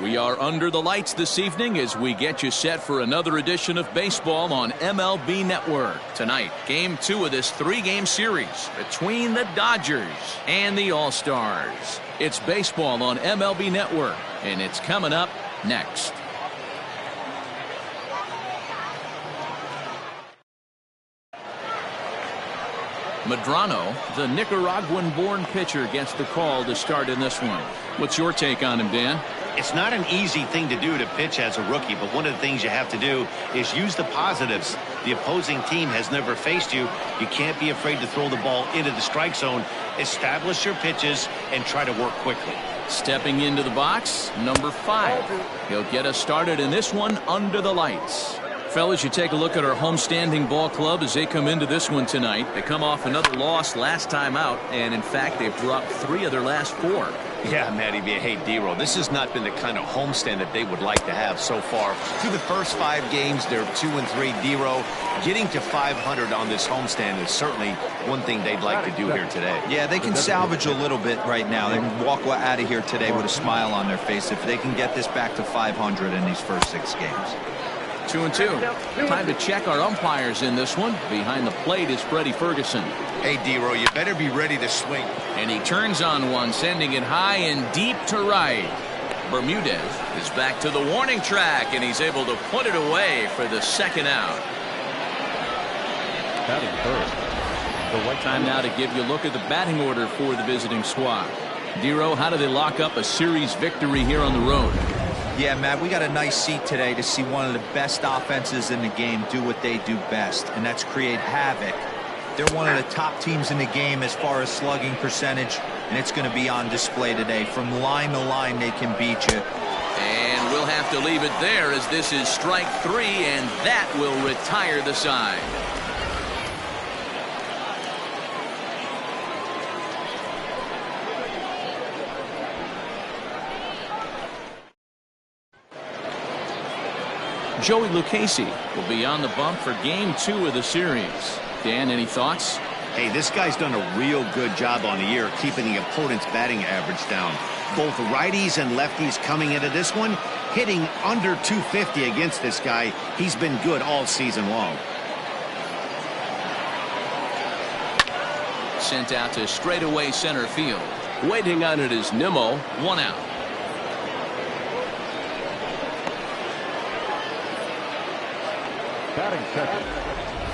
We are under the lights this evening as we get you set for another edition of baseball on MLB Network. Tonight, Game 2 of this 3-game series between the Dodgers and the All-Stars. It's baseball on MLB Network, and it's coming up next. Medrano, the Nicaraguan-born pitcher, gets the call to start in this one. What's your take on him, Dan? It's not an easy thing to do to pitch as a rookie, but one of the things you have to do is use the positives. The opposing team has never faced you. You can't be afraid to throw the ball into the strike zone. Establish your pitches and try to work quickly. Stepping into the box, number 5. He'll get us started in this one under the lights. Fellas, you take a look at our homestanding ball club as they come into this one tonight. They come off another loss last time out, and in fact, they've dropped 3 of their last 4. Yeah, Matty, hey, D-Row, this has not been the kind of homestand that they would like to have so far. Through the first 5 games, they're 2-3. D-Row, getting to 500 on this homestand is certainly one thing they'd like to do here today. Yeah, they can salvage a little bit right now. They can walk out of here today with a smile on their face if they can get this back to 500 in these first 6 games. 2-2. Time to check our umpires in this one. Behind the plate is Freddie Ferguson. Hey, D-Row, you better be ready to swing. And he turns on one, sending it high and deep to right. Bermudez is back to the warning track, and he's able to put it away for the second out. Batting first. Time now to give you a look at the batting order for the visiting squad. D-Row, how do they lock up a series victory here on the road? Yeah, Matt, we got a nice seat today to see one of the best offenses in the game do what they do best, and that's create havoc. They're one of the top teams in the game as far as slugging percentage, and it's going to be on display today. From line to line, they can beat you. And we'll have to leave it there as this is strike 3, and that will retire the side. Joey Lucchesi will be on the bump for Game 2 of the series. Dan, any thoughts? Hey, this guy's done a real good job on the year keeping the opponent's batting average down. Both righties and lefties coming into this one, hitting under 250 against this guy. He's been good all season long. Sent out to straightaway center field. Waiting on it is Nimmo. 1 out. Batting second,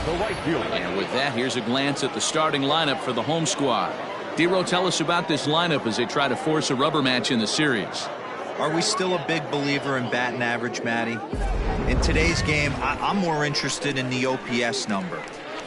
the right fielder. And with that, here's a glance at the starting lineup for the home squad. D-Row, tell us about this lineup as they try to force a rubber match in the series. Are we still a big believer in batting average, Matty? In today's game, I'm more interested in the OPS number.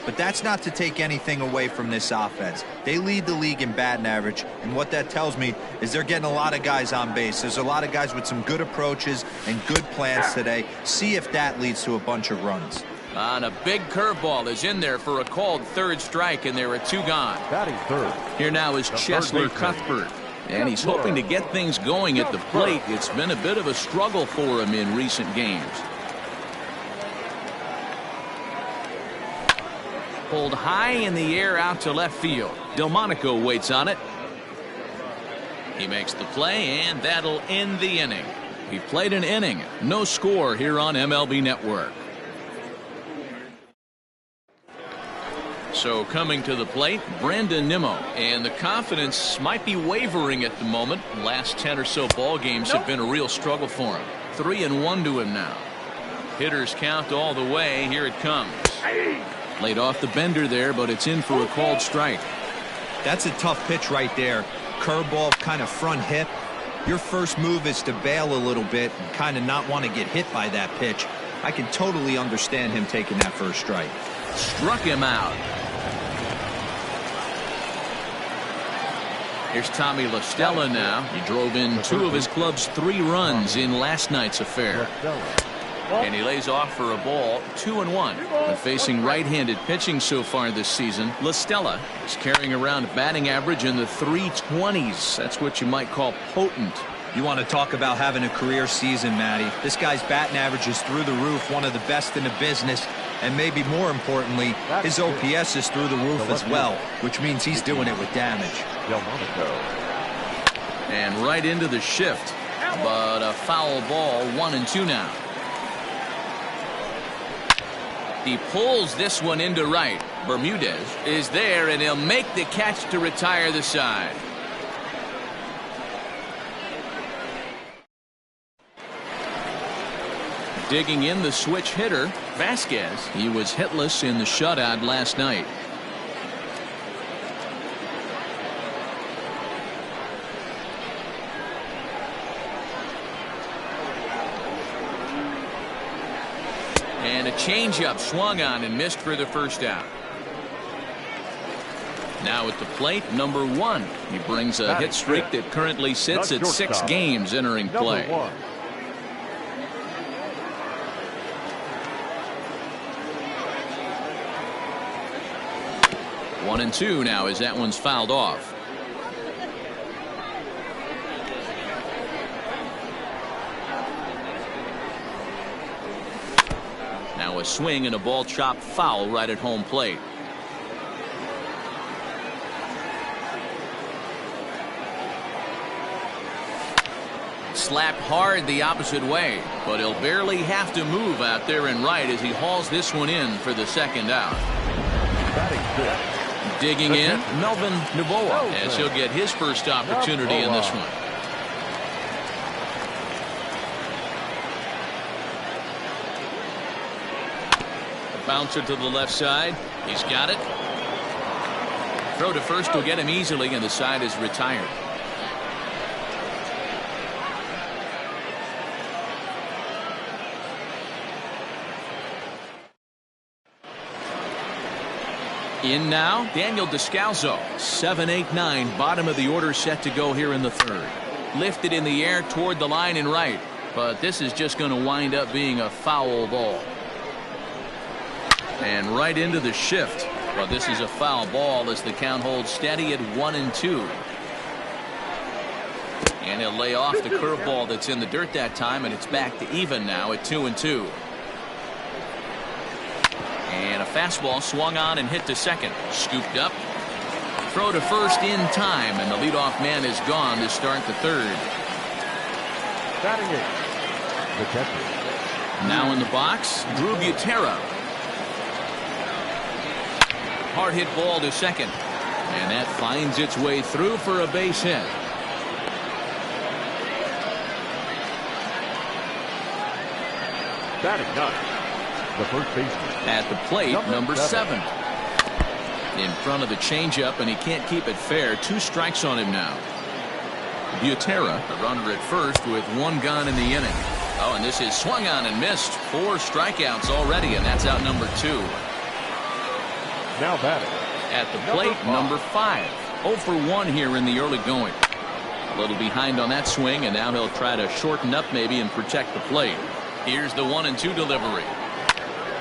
But that's not to take anything away from this offense. They lead the league in batting average, and what that tells me is they're getting a lot of guys on base. There's a lot of guys with some good approaches and good plans today. See if that leads to a bunch of runs. And a big curveball is in there for a called 3rd strike, and there are 2 gone. Batting third. Here now is Cheslor Cuthbert, and he's hoping to get things going at the plate. It's been a bit of a struggle for him in recent games. Pulled high in the air out to left field. Delmonico waits on it. He makes the play, and that'll end the inning. He played an inning. No score here on MLB Network. So coming to the plate, Brandon Nimmo, and the confidence might be wavering at the moment. Last 10 or so ball games have been a real struggle for him. 3-1 to him now. Hitters count all the way. Here it comes. Laid off the bender there, but it's in for a called strike. That's a tough pitch right there. Curveball, kind of front hip. Your first move is to bail a little bit and kind of not want to get hit by that pitch. I can totally understand him taking that first strike. Struck him out. Here's Tommy La Stella now. He drove in 2 of his club's 3 runs in last night's affair. And he lays off for a ball. 2-1. When facing right-handed pitching so far this season, La Stella is carrying around a batting average in the 320s. That's what you might call potent. You want to talk about having a career season, Matty. This guy's batting average is through the roof, one of the best in the business. And maybe more importantly, his OPS is through the roof as well, which means he's doing it with damage. And right into the shift. but a foul ball. 1-2 now. He pulls this one into right. Bermudez is there, and he'll make the catch to retire the side. Digging in the switch hitter, Vasquez. He was hitless in the shutout last night. And a changeup swung on and missed for the first out. Now at the plate, number 1. He brings a hit streak that currently sits at 6 games entering play. 1-2 now as that one's fouled off. Now a swing and a ball chopped foul right at home plate. Slapped hard the opposite way, but he'll barely have to move out there in right as he hauls this one in for the second out. Digging in, Melvin Novoa, as he'll get his first opportunity in this one. A bouncer to the left side. He's got it. Throw to first will get him easily, and the side is retired. In now, Daniel Descalzo. 7-8-9, bottom of the order set to go here in the third. Lifted in the air toward the line and right, but this is just going to wind up being a foul ball. And right into the shift, but this is a foul ball as the count holds steady at 1-2. And he'll lay off the curveball that's in the dirt that time, and it's back to even now at 2-2. And a fastball swung on and hit to second. Scooped up. Throw to first in time, and the leadoff man is gone to start the third. Batting eighth, the catcher. Now in the box, Drew Butera. Hard hit ball to second, and that finds its way through for a base hit. Batting ninth, the first baseman. At the plate, number 7. In front of the changeup, and he can't keep it fair. 2 strikes on him now. Butera, the runner at first with 1 gone in the inning. Oh, and this is swung on and missed. 4 strikeouts already, and that's out number 2. Now batting. At the plate, number 5. 0 for 1 here in the early going. A little behind on that swing, and now he'll try to shorten up maybe and protect the plate. Here's the 1-2 delivery.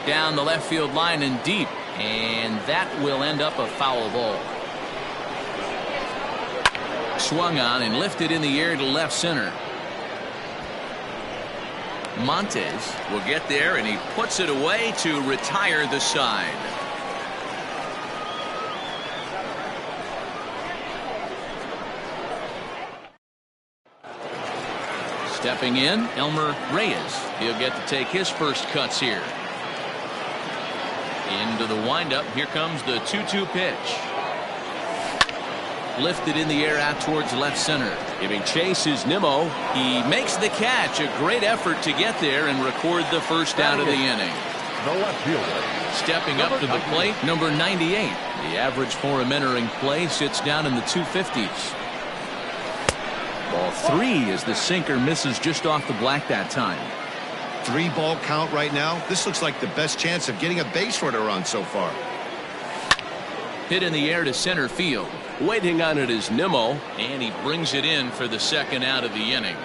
Down the left field line and deep, and that will end up a foul ball. Swung on and lifted in the air to left center. Montes will get there, and he puts it away to retire the side. Stepping in, Elmer Reyes. He'll get to take his first cuts here. Into the windup. Here comes the 2-2 pitch. Lifted in the air out towards left center. Giving chase is Nimmo. He makes the catch. A great effort to get there and record the first out of the inning. The left fielder. Stepping up to the plate, number 98. The average for him entering play sits down in the 250s. Ball 3 as the sinker misses just off the black that time. 3-ball count right now. This looks like the best chance of getting a base runner on so far. Hit in the air to center field. Waiting on it is Nimmo, and he brings it in for the second out of the inning.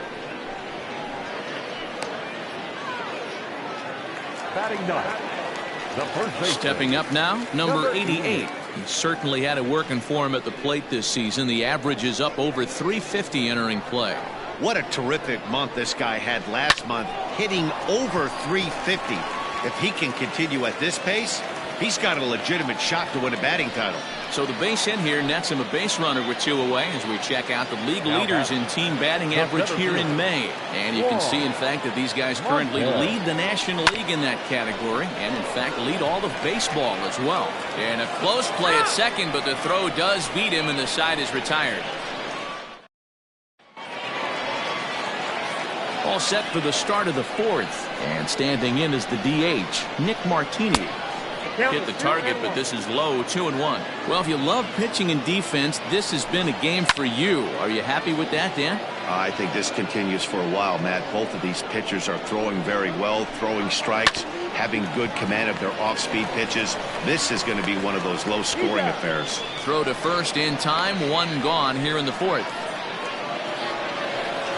Batting ninth, the first baseman. Stepping up now, number 88. He certainly had it working for him at the plate this season. The average is up over 350 entering play. What a terrific month this guy had last month, hitting over 350. If he can continue at this pace, he's got a legitimate shot to win a batting title. So the base hit here nets him a base runner with 2 away as we check out the league leaders in team batting average here in May. And you can see, in fact, that these guys currently lead the National League in that category and, in fact, lead all of baseball as well. And a close play at second, but the throw does beat him and the side is retired. All set for the start of the 4th. And standing in is the DH, Nick Martini. Hit the target, but this is low, 2-1. Well, if you love pitching and defense, this has been a game for you. Are you happy with that, Dan? I think this continues for a while, Matt. Both of these pitchers are throwing very well, throwing strikes, having good command of their off-speed pitches. This is going to be one of those low-scoring affairs. Throw to first in time, 1 gone here in the 4th.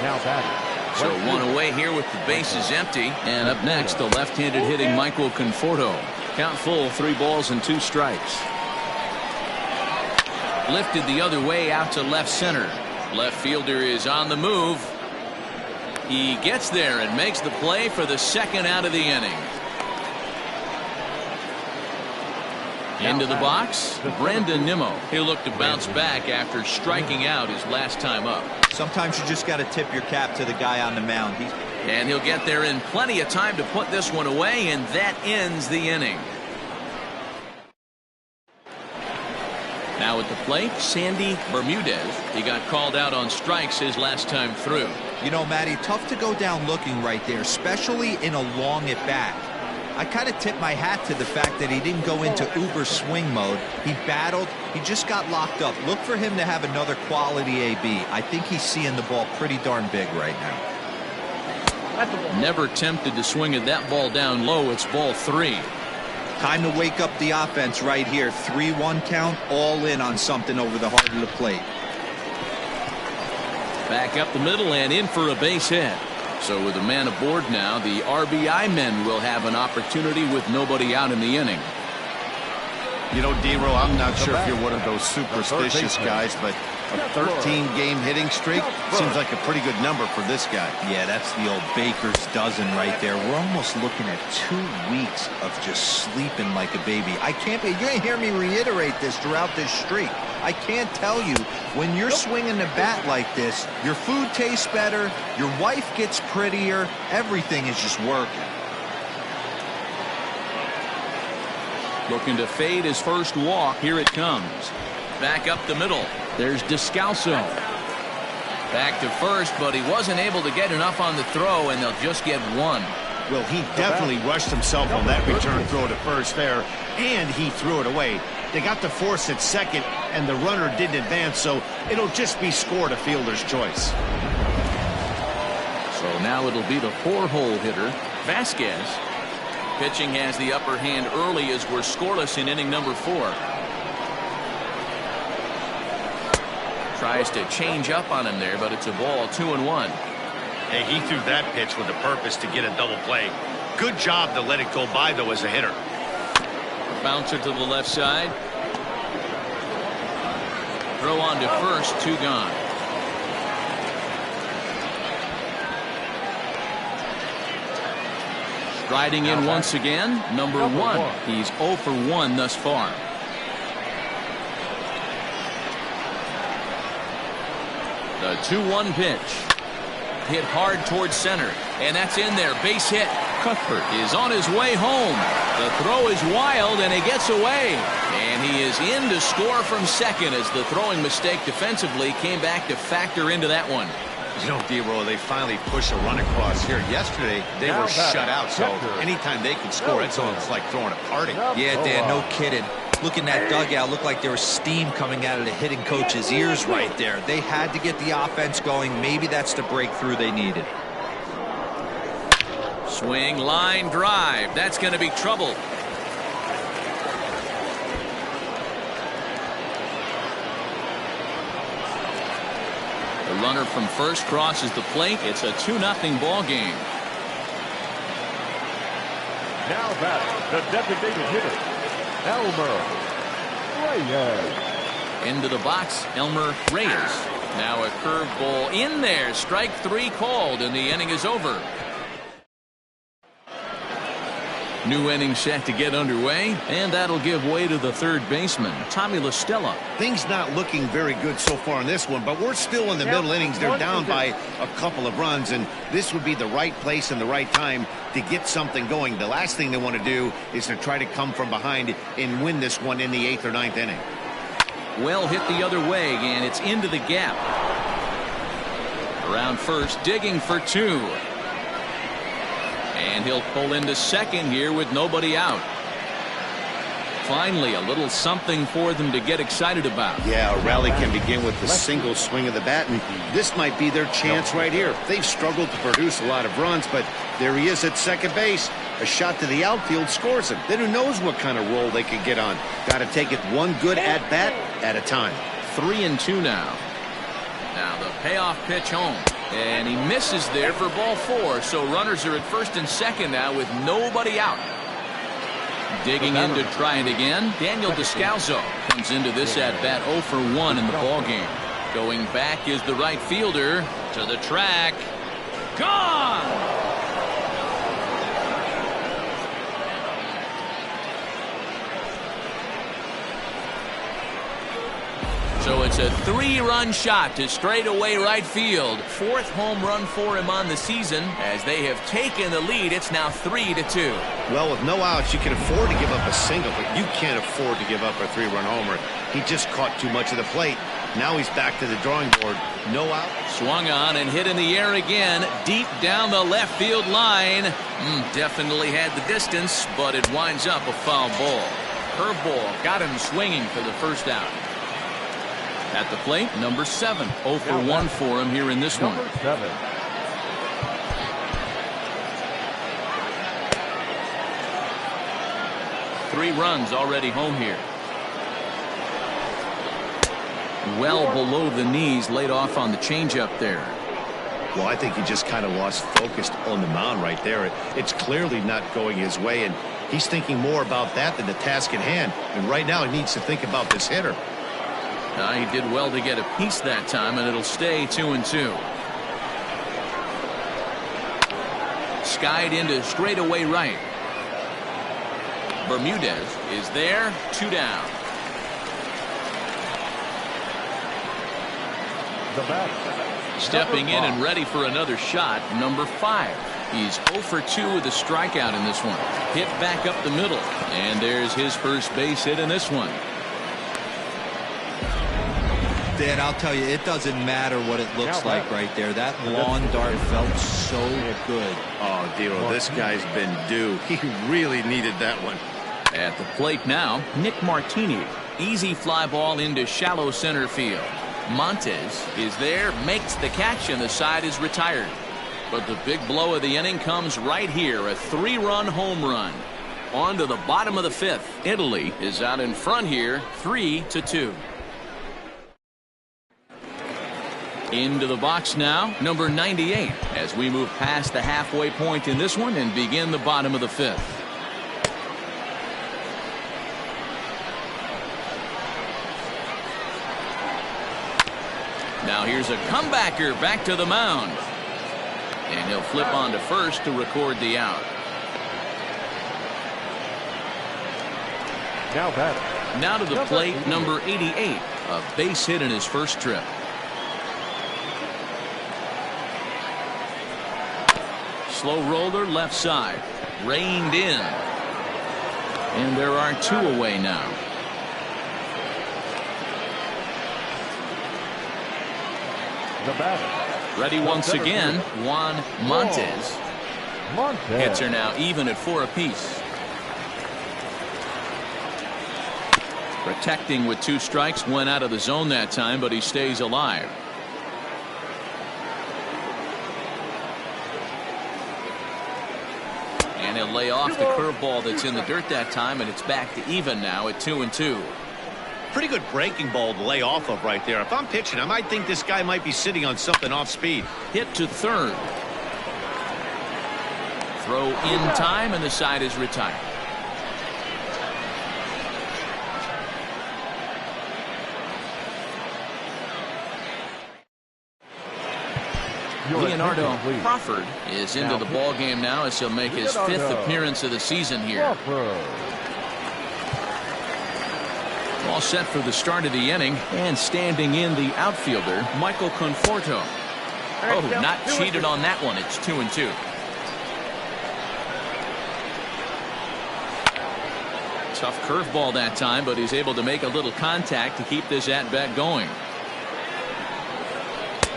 Now batting. So 1 away here with the bases empty. And up next, the left-handed hitting Michael Conforto. Count full, 3 balls and 2 strikes. Lifted the other way out to left center. Left fielder is on the move. He gets there and makes the play for the 2nd out of the inning. Into the box, Brandon Nimmo. He'll look to bounce back after striking out his last time up. Sometimes you just got to tip your cap to the guy on the mound. And he'll get there in plenty of time to put this one away, and that ends the inning. Now at the plate, Sandy Bermudez. He got called out on strikes his last time through. You know, Matty, tough to go down looking right there, especially in a long at bat. I kind of tip my hat to the fact that he didn't go into uber swing mode. He battled. He just got locked up. Look for him to have another quality AB. I think he's seeing the ball pretty darn big right now. Never tempted to swing at that ball down low. It's ball 3. Time to wake up the offense right here. 3-1 count, all in on something over the heart of the plate. Back up the middle and in for a base hit. So with a man aboard now, the RBI men will have an opportunity with nobody out in the inning. You know, D-Row, I'm not sure if you're one of those superstitious guys, but a 13-game hitting streak seems like a pretty good number for this guy. Yeah, that's the old baker's dozen right there. We're almost looking at 2 weeks of just sleeping like a baby. You're going to hear me reiterate this throughout this streak. I can't tell you, when you're swinging the bat like this, your food tastes better, your wife gets prettier, everything is just working. Looking to fade his first walk. Here it comes. Back up the middle. There's Descalso. Back to first, but he wasn't able to get enough on the throw, and they'll just get 1. Well, he definitely rushed himself on that return throw to first there, and he threw it away. They got the force at second, and the runner didn't advance, so it'll just be scored a fielder's choice. So now it'll be the 4-hole hitter, Vasquez. Pitching has the upper hand early as we're scoreless in inning number 4. Tries to change up on him there, but it's a ball, 2-1. Hey, he threw that pitch with a purpose to get a double play. Good job to let it go by, though, as a hitter. Bouncer to the left side. Throw on to first, 2 gone. Striding in once again, number 1. He's 0 for 1 thus far. The 2-1 pitch. Hit hard towards center, and that's in there. Base hit. Cuthbert is on his way home. The throw is wild, and he gets away. And he is in to score from second as the throwing mistake defensively came back to factor into that one. You know, D-Row, they finally push a run across here. Yesterday, they were shut out, so anytime they can score, it's almost like throwing a party. Yeah, Dan, no kidding. Look in that dugout. Looked like there was steam coming out of the hitting coach's ears right there. They had to get the offense going. Maybe that's the breakthrough they needed. Swing, line drive. That's going to be trouble. The runner from first crosses the plate. It's a 2-0 ball game. Now batting, the designated hitter, Elmer Reyes. Into the box, Elmer Reyes. Now a curveball in there. Strike 3 called, and the inning is over. New inning set to get underway, and that'll give way to the third baseman, Tommy La Stella. Things not looking very good so far in this one, but we're still in the middle innings. They're down by a couple of runs, and this would be the right place and the right time to get something going. The last thing they want to do is to try to come from behind and win this one in the 8th or 9th inning. Well hit the other way, and it's into the gap. Around first, digging for 2. And he'll pull into second here with nobody out. Finally, a little something for them to get excited about. Yeah, a rally can begin with the single swing of the bat, and this might be their chance right here. They've struggled to produce a lot of runs, but there he is at second base. A shot to the outfield scores him. Then who knows what kind of roll they could get on. Got to take it one good at-bat at a time. 3-2 now. Now the payoff pitch home. And he misses there for ball 4. So runners are at first and second now with nobody out. Digging in to try it again. Daniel Descalzo comes into this at bat 0 for 1 in the ballgame. Going back is the right fielder to the track. Gone! So it's a 3-run shot to straightaway right field. 4th home run for him on the season. As they have taken the lead, it's now 3-2. Well, with no outs, you can afford to give up a single, but you can't afford to give up a 3-run homer. He just caught too much of the plate. Now he's back to the drawing board. No out. Swung on and hit in the air again. Deep down the left field line. Definitely had the distance, but it winds up a foul ball. Curveball got him swinging for the first out. At the plate, number 7. 0 for 1 for him here in this one. Number 7. Three runs already home here. Well below the knees, laid off on the changeup there. Well, I think he just kind of lost focus on the mound right there. It's clearly not going his way, and he's thinking more about that than the task at hand. And right now, he needs to think about this hitter. He did well to get a piece that time, and it'll stay 2-2. Skied into straightaway right. Bermudez is there. 2 down. The batter. Stepping in and ready for another shot, number 5. He's 0 for 2 with a strikeout in this one. Hit back up the middle, and there's his first base hit in this one. Dan, I'll tell you, it doesn't matter what it looks like right there. That lawn dart felt so good. Oh, Dero, this guy's been due. He really needed that one. At the plate now, Nick Martini. Easy fly ball into shallow center field. Montes is there, makes the catch, and the side is retired. But the big blow of the inning comes right here, a 3-run home run. On to the bottom of the 5th. Italy is out in front here, 3-2. Into the box now, number 98, as we move past the halfway point in this one and begin the bottom of the 5th. Now here's a comebacker back to the mound. And he'll flip on to first to record the out. Now to the plate, number 88, a base hit in his first trip. Slow roller left side. Reined in. And there are 2 away now. The batter. Ready once again, Juan Montes. Hits are now even at 4 apiece. Protecting with 2 strikes, went out of the zone that time, but he stays alive. And he'll lay off the curveball that's in the dirt that time, and it's back to even now at 2-2. Pretty good breaking ball to lay off of right there. If I'm pitching, I might think this guy might be sitting on something off speed. Hit to third. Throw in time, and the side is retired. Leonardo Crawford is into the ball game now as he'll make his 5th appearance of the season here. All set for the start of the inning, and standing in the outfielder, Michael Conforto. Oh, not cheated on that one. It's 2-2. Tough curveball that time, but he's able to make a little contact to keep this at-bat going.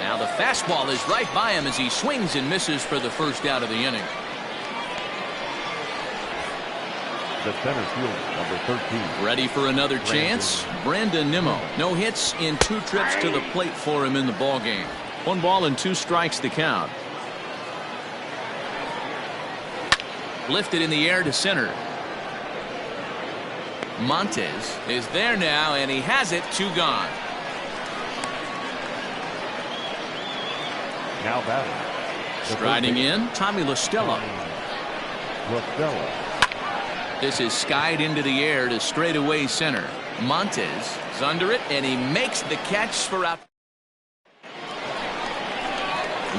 Now the fastball is right by him as he swings and misses for the first out of the inning. The center fielder, number 13. Ready for another chance? Brandon Nimmo. No hits in 2 trips to the plate for him in the ball game. 1 ball and 2 strikes to count. Lifted in the air to center. Montes is there now, and he has it. 2 gone. Now batting. Striding in, Tommy La Stella. This is skied into the air to straightaway center. Montes is under it, and he makes the catch for out.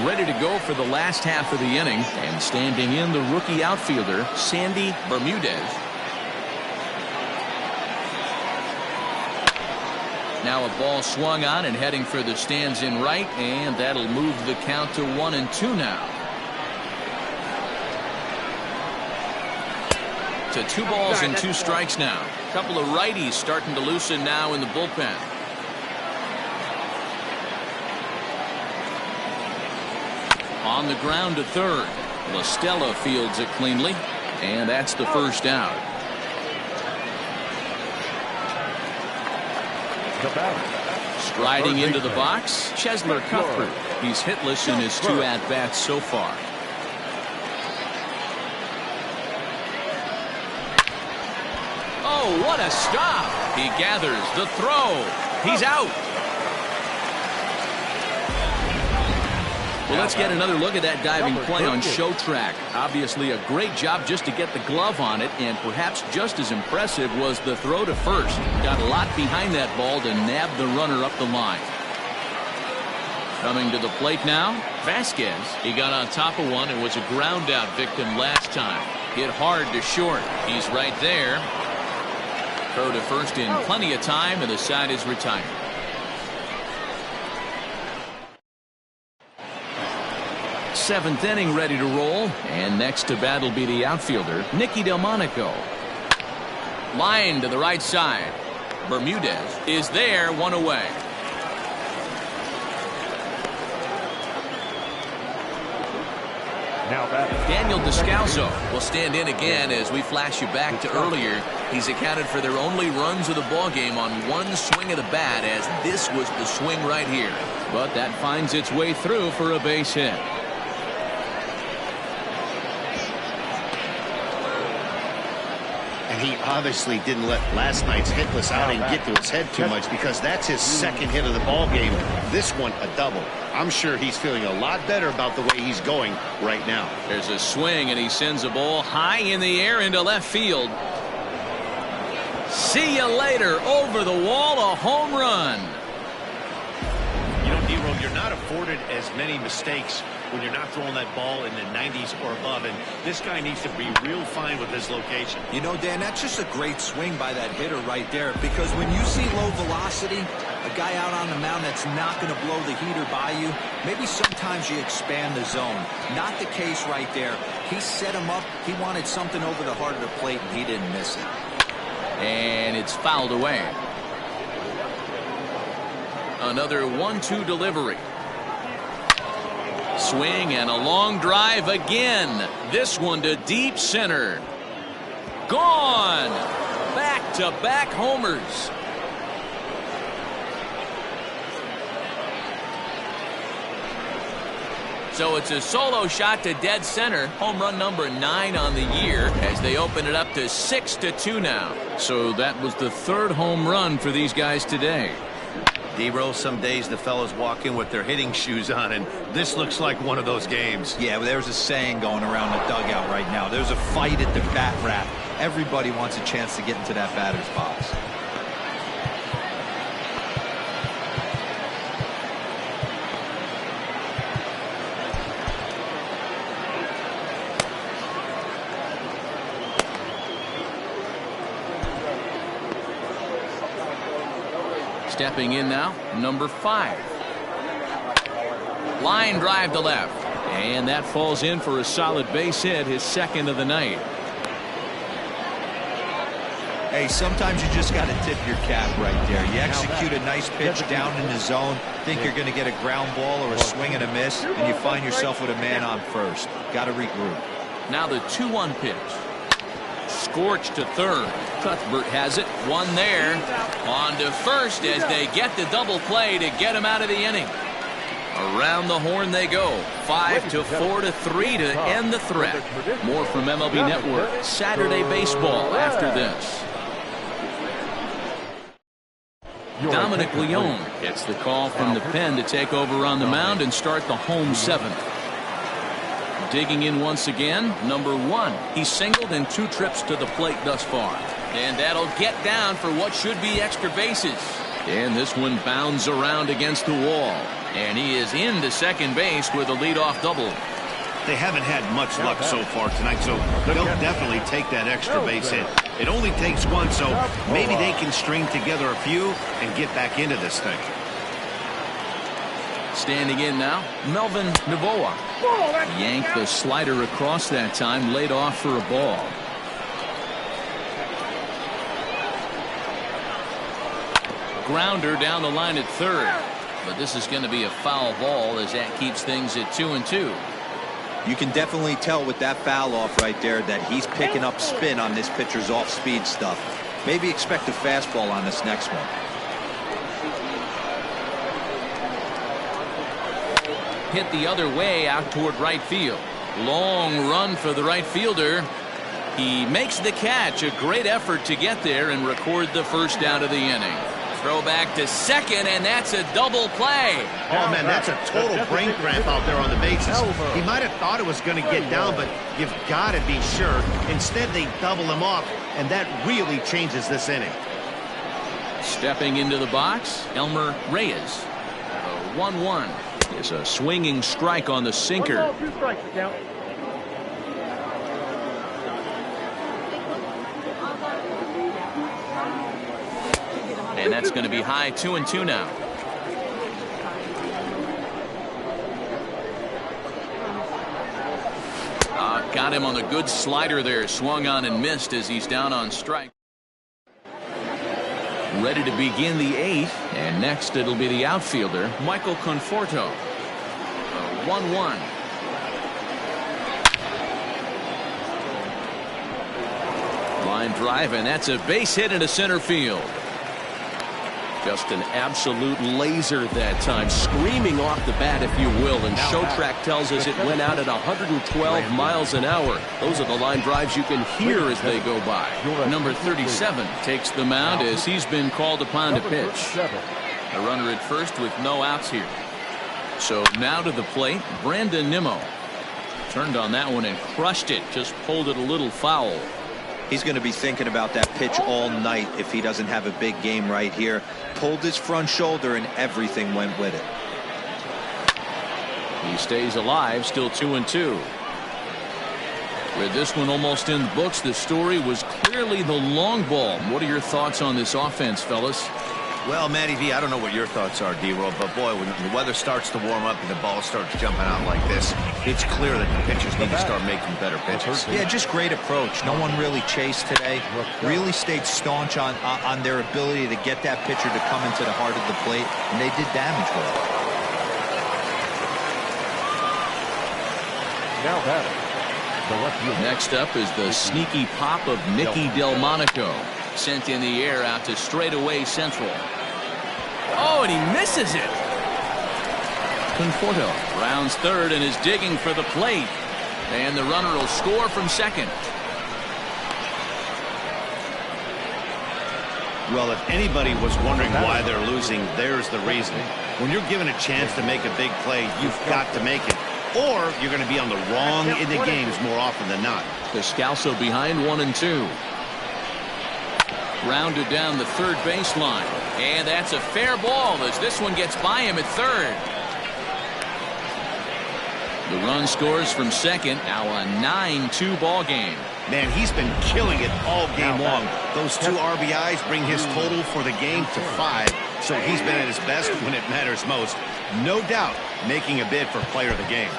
Ready to go for the last half of the inning, and standing in the rookie outfielder, Sandy Bermudez. Now a ball swung on and heading for the stands in right, and that'll move the count to 1-2 now. To 2 balls and 2 strikes now. A couple of righties starting to loosen now in the bullpen. On the ground to third. La Stella fields it cleanly, and that's the first out. Striding into the box, Chesler Cuthbert. He's hitless in his 2 at-bats so far. Oh, what a stop! He gathers the throw. He's out. Well, let's get another look at that diving play on show track. Obviously a great job just to get the glove on it, and perhaps just as impressive was the throw to first. Got a lot behind that ball to nab the runner up the line. Coming to the plate now, Vasquez. He got on top of one and was a ground out victim last time. Hit hard to short. He's right there. Throw to first in plenty of time, and the side is retired. Seventh inning ready to roll, and next to bat will be the outfielder, Nicky Delmonico. Line to the right side. Bermudez is there, 1 away. Now batting. Daniel Descalso will stand in again as we flash you back to earlier. He's accounted for their only runs of the ball game on 1 swing of the bat, as this was the swing right here. But that finds its way through for a base hit. And he obviously didn't let last night's hitless outing get to his head too much, because that's his 2nd hit of the ball game. This one a double. I'm sure he's feeling a lot better about the way he's going right now. There's a swing, and he sends a ball high in the air into left field. See you later. Over the wall, a home run. You know, D-Row, you're not afforded as many mistakes when you're not throwing that ball in the 90s or above, and this guy needs to be real fine with his location. You know, Dan, that's just a great swing by that hitter right there, because when you see low velocity, a guy out on the mound that's not going to blow the heater by you, maybe sometimes you expand the zone. Not the case right there. He set him up. He wanted something over the heart of the plate, and he didn't miss it. And it's fouled away. Another 1-2 delivery. Swing and a long drive again. This one to deep center. Gone. Back-to-back homers. So it's a solo shot to dead center. Home run number 9 on the year as they open it up to 6-2 now. So that was the 3rd home run for these guys today. D-Row, some days the fellas walk in with their hitting shoes on, and this looks like one of those games. Yeah, but there's a saying going around the dugout right now. There's a fight at the bat rack. Everybody wants a chance to get into that batter's box. Stepping in now, number 5. Line drive to left. And that falls in for a solid base hit, his second of the night. Hey, sometimes you just got to tip your cap right there. You execute a nice pitch down in the zone, think you're going to get a ground ball or a swing and a miss, and you find yourself with a man on first. Got to regroup. Now the 2-1 pitch. Scorched to third. Cuthbert has it. One there. On to first as they get the double play to get him out of the inning. Around the horn they go. 5-4-3 to end the threat. More from MLB Network Saturday Baseball after this. Dominic Leone gets the call from the pen to take over on the mound and start the home 7th. Digging in once again, number 1. He's singled in 2 trips to the plate thus far. And that'll get down for what should be extra bases. And this one bounds around against the wall. And he is into second base with a leadoff double. They haven't had much luck so far tonight, so they'll definitely take that extra base hit. It only takes one, so maybe they can string together a few and get back into this thing. Standing in now, Melvin Novoa. Yanked the slider across that time, laid off for a ball. Grounder down the line at third. But this is going to be a foul ball as that keeps things at 2-2. You can definitely tell with that foul off right there that he's picking up spin on this pitcher's off-speed stuff. Maybe expect a fastball on this next one. Hit the other way out toward right field. Long run for the right fielder. He makes the catch. A great effort to get there and record the first out of the inning. Throw back to second, and that's a double play. Oh, man, that's a total brain cramp out there on the bases. He might have thought it was going to get down, but you've got to be sure. Instead, they double him off, and that really changes this inning. Stepping into the box, Elmer Reyes. The 1-1 is a swinging strike on the sinker. 2 strikes count. And that's going to be high 2-2 now. Got him on a good slider there. Swung on and missed as he's down on strike. Ready to begin the 8th. And next it'll be the outfielder, Michael Conforto. 1-1. Line drive, and that's a base hit into center field. Just an absolute laser that time, screaming off the bat, if you will, and Showtrack tells us it went out at 112 miles an hour. Those are the line drives you can hear as they go by. Number 37 takes the mound as he's been called upon to pitch. A runner at first with no outs here. So now to the plate, Brandon Nimmo. Turned on that one and crushed it, just pulled it a little foul. He's going to be thinking about that pitch all night if he doesn't have a big game right here. Pulled his front shoulder and everything went with it. He stays alive, still 2-2. With this one almost in the books, the story was clearly the long ball. What are your thoughts on this offense, fellas? Well, Matty V, I don't know what your thoughts are, D-Roll, but boy, when the weather starts to warm up and the ball starts jumping out like this, it's clear that the pitchers need to start making better pitches. Yeah, just great approach. No one really chased today. Really stayed staunch on their ability to get that pitcher to come into the heart of the plate, and they did damage with it. Now batting. Next up is the sneaky pop of Mickey Delmonico. Sent in the air out to straightaway central. Oh, and he misses it. Conforto rounds third and is digging for the plate. And the runner will score from second. Well, if anybody was wondering why they're losing, there's the reason. When you're given a chance to make a big play, you've got to make it. Or you're going to be on the wrong end of games more often than not. Descalso behind 1-2. Rounded down the third baseline. And that's a fair ball as this one gets by him at third. The run scores from second. Now a 9-2 ball game. Man, he's been killing it all game long. Those 2 RBIs bring his total for the game to 5. So he's been at his best when it matters most. No doubt making a bid for player of the game.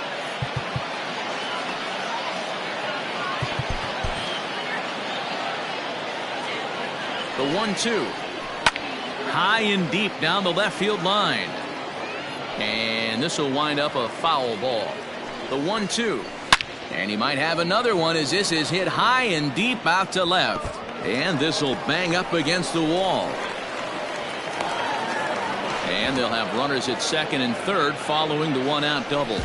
The 1-2. High and deep down the left field line. And this will wind up a foul ball. The 1-2. And he might have another one as this is hit high and deep out to left. And this will bang up against the wall. And they'll have runners at second and third following the one-out double.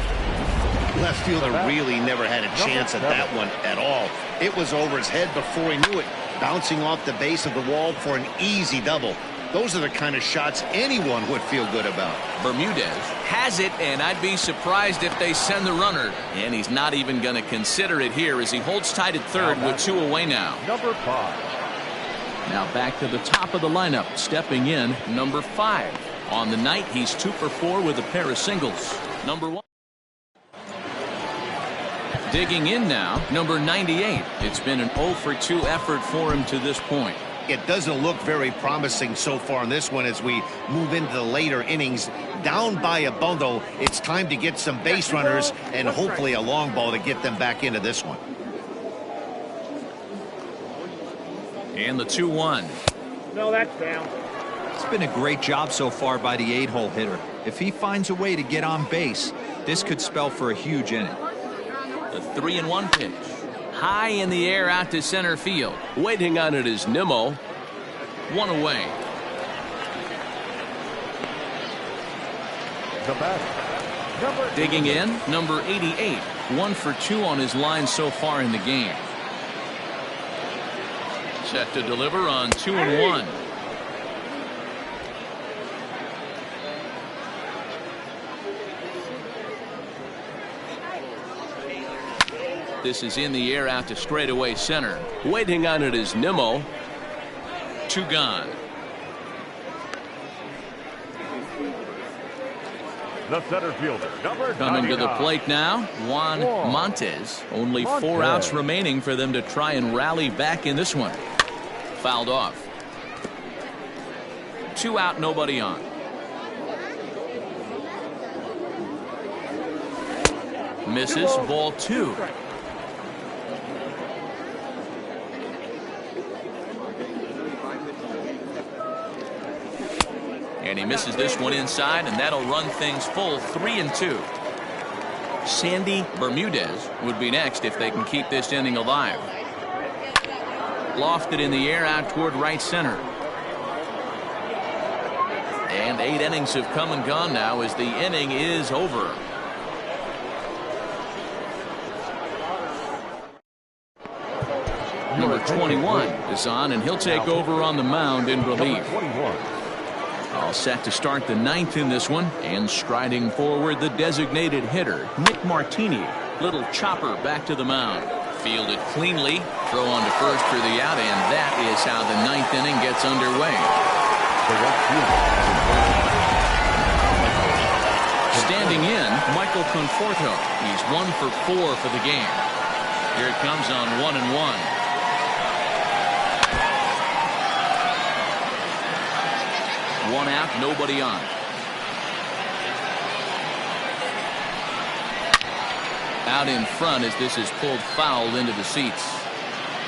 Left fielder really never had a chance at that one at all. It was over his head before he knew it, bouncing off the base of the wall for an easy double. Those are the kind of shots anyone would feel good about. Bermudez has it, and I'd be surprised if they send the runner. And he's not even going to consider it here as he holds tight at third with 2 away now. Number 5. Now back to the top of the lineup, stepping in number 5. On the night, he's 2 for 4 with a pair of singles. Number 1. Digging in now, number 98. It's been an 0 for 2 effort for him to this point. It doesn't look very promising so far in this one as we move into the later innings. Down by a bundle, it's time to get some base runners and hopefully a long ball to get them back into this one. And the 2-1. No, that's down. It's been a great job so far by the 8-hole hitter. If he finds a way to get on base, this could spell for a huge inning. The 3-1 pitch. High in the air out to center field. Waiting on it is Nimmo. 1 away. The batter. Digging in, number 88. 1 for 2 on his line so far in the game. Set to deliver on 2-1. This is in the air out to straightaway center. Waiting on it is Nimmo. 2 gone. The center fielder, number Coming to the 99. plate now, Juan Montes. Only 4 outs remaining for them to try and rally back in this one. Fouled off. 2 out, nobody on. Misses, ball 2. And he misses this one inside, and that'll run things full 3-2. Sandy Bermudez would be next if they can keep this inning alive. Lofted in the air out toward right center. And 8 innings have come and gone now as the inning is over. Number 21 is on, and he'll take over on the mound in relief. 21. All set to start the 9th in this one, and striding forward the designated hitter Nick Martini. Little chopper back to the mound. Fielded cleanly. Throw on to first for the out, and that is how the 9th inning gets underway. Standing in, Michael Conforto. He's 1 for 4 for the game. Here it comes on 1-1. 1 out, nobody on. Out in front as this is pulled foul into the seats.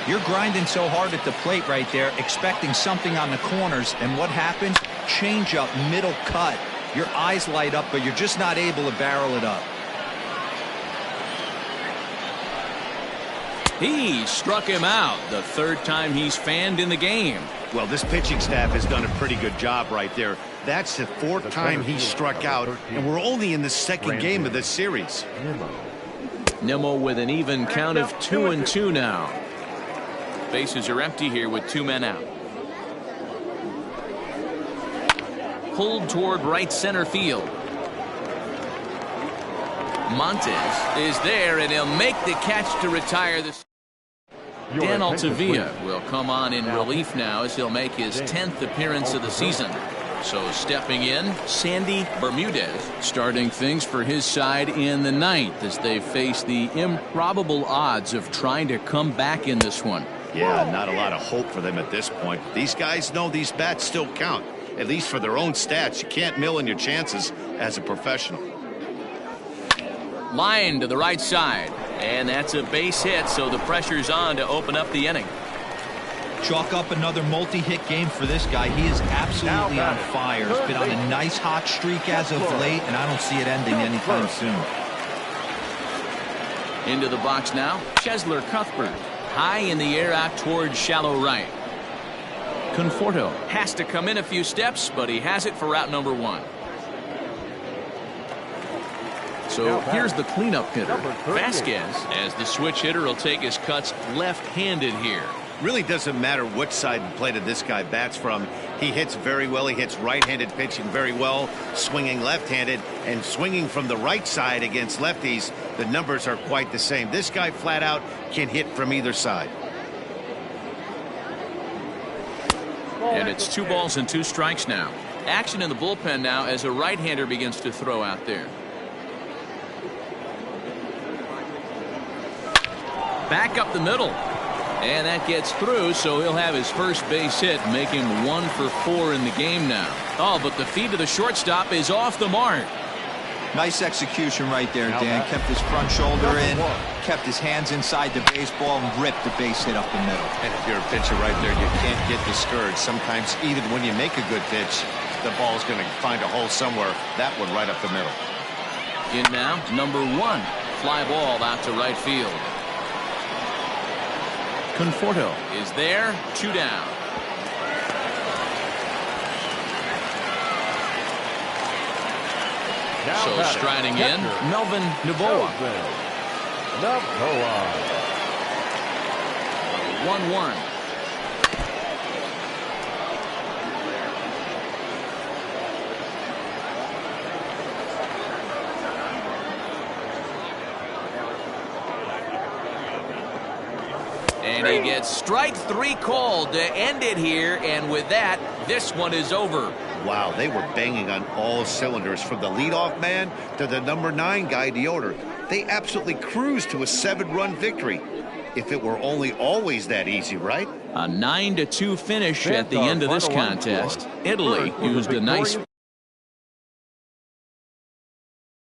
You're grinding so hard at the plate right there, expecting something on the corners, and what happens? Change up, middle cut. Your eyes light up, but you're just not able to barrel it up. He struck him out. The 3rd time he's fanned in the game. Well, this pitching staff has done a pretty good job right there. That's the 4th time he struck out, and we're only in the 2nd game of this series. Nimmo with an even count of 2-2 now. Bases are empty here with 2 men out. Pulled toward right center field. Montes is there, and he'll make the catch to retire this. Dan Altavilla will come on in relief now as he'll make his 10th appearance of the season. So stepping in, Sandy Bermudez, starting things for his side in the 9th as they face the improbable odds of trying to come back in this one. Yeah, not a lot of hope for them at this point. These guys know these bats still count. at least for their own stats. You can't mill in your chances as a professional. Line to the right side, and that's a base hit, so the pressure's on to open up the inning. Chalk up another multi-hit game for this guy. He is absolutely on fire. He's been on a nice hot streak as of late, and I don't see it ending anytime soon. Into the box now, Chesler Cuthbert. High in the air out towards shallow right. Conforto has to come in a few steps, but he has it for route number 1. So here's the cleanup hitter, Vasquez, as the switch hitter will take his cuts left-handed here. Really doesn't matter which side of the plate this guy bats from. He hits very well. He hits right-handed pitching very well, swinging left-handed, and swinging from the right side against lefties. The numbers are quite the same. This guy flat out can hit from either side. And it's 2 balls and 2 strikes now. Action in the bullpen now as a right-hander begins to throw out there. Back up the middle. And that gets through, so he'll have his first base hit, make him 1 for 4 in the game now. Oh, but the feed to the shortstop is off the mark. Nice execution right there, Dan. Kept his front shoulder in, kept his hands inside the baseball, and ripped the base hit up the middle. And if you're a pitcher right there, you can't get discouraged. Sometimes even when you make a good pitch, the ball's going to find a hole somewhere. That one right up the middle. In now, number 1. Fly ball out to right field. Conforto is there, 2 down. So striding in, Melvin Novoa. 1-1. And he gets strike 3 called to end it here, and with that, this one is over. Wow, they were banging on all cylinders from the leadoff man to the number 9 guy, the order. They absolutely cruised to a 7-run victory. If it were only always that easy, right? A 9-2 finish at the end of this contest. Italy used a nice